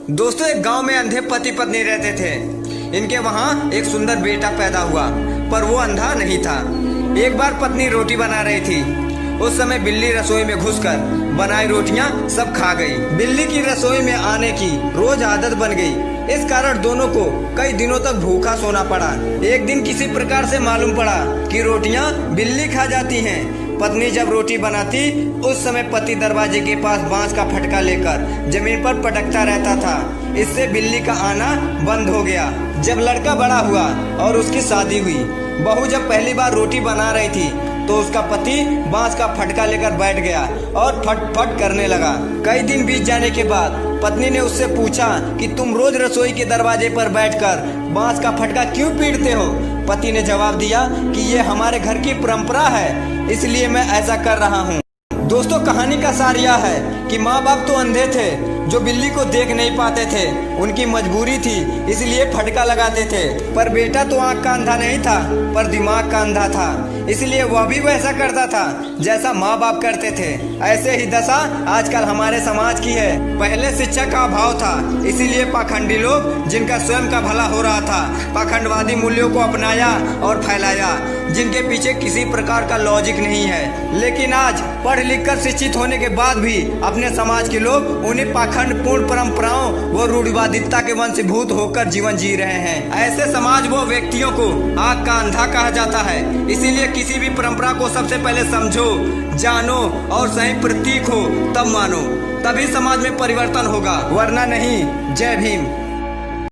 दोस्तों, एक गांव में अंधे पति पत्नी रहते थे। इनके वहां एक सुंदर बेटा पैदा हुआ, पर वो अंधा नहीं था। एक बार पत्नी रोटी बना रही थी। उस समय बिल्ली रसोई में घुसकर बनाई रोटियां सब खा गई। बिल्ली की रसोई में आने की रोज आदत बन गई। इस कारण दोनों को कई दिनों तक भूखा सोना पड़ा। एक दिन किसी प्रकार से मालूम पड़ा कि रोटियां बिल्ली खा जाती हैं। पत्नी जब रोटी बनाती, उस समय पति दरवाजे के पास बांस का फटका लेकर जमीन पर पटकता रहता था। इससे बिल्ली का आना बंद हो गया। जब लड़का बड़ा हुआ और उसकी शादी हुई, बहू जब पहली बार रोटी बना रही थी तो उसका पति बांस का फटका लेकर बैठ गया और फट फट करने लगा। कई दिन बीत जाने के बाद पत्नी ने उससे पूछा कि तुम रोज रसोई के दरवाजे पर बैठकर बांस का फटका क्यों पीटते हो? पति ने जवाब दिया कि ये हमारे घर की परंपरा है, इसलिए मैं ऐसा कर रहा हूँ। दोस्तों, कहानी का सार यह है कि माँ बाप तो अंधे थे, जो बिल्ली को देख नहीं पाते थे। उनकी मजबूरी थी, इसलिए फटका लगाते थे। पर बेटा तो आँख का अंधा नहीं था, पर दिमाग का अंधा था, इसलिए वह भी वैसा करता था जैसा माँ बाप करते थे। ऐसे ही दशा आजकल हमारे समाज की है। पहले शिक्षा का अभाव था, इसीलिए पाखंडी लोग, जिनका स्वयं का भला हो रहा था, पाखंडवादी मूल्यों को अपनाया और फैलाया, जिनके पीछे किसी प्रकार का लॉजिक नहीं है। लेकिन आज पढ़ लिख कर शिक्षित होने के बाद भी अपने समाज के लोग उन्हीं पाखंडपूर्ण परंपराओं व रूढ़िवादिता के वंशीभूत होकर जीवन जी रहे हैं। ऐसे समाज व व्यक्तियों को आँख का अंधा कहा जाता है। इसीलिए किसी भी परंपरा को सबसे पहले समझो, जानो और सही प्रतीक हो तब मानो, तभी समाज में परिवर्तन होगा, वरना नहीं। जय भीम।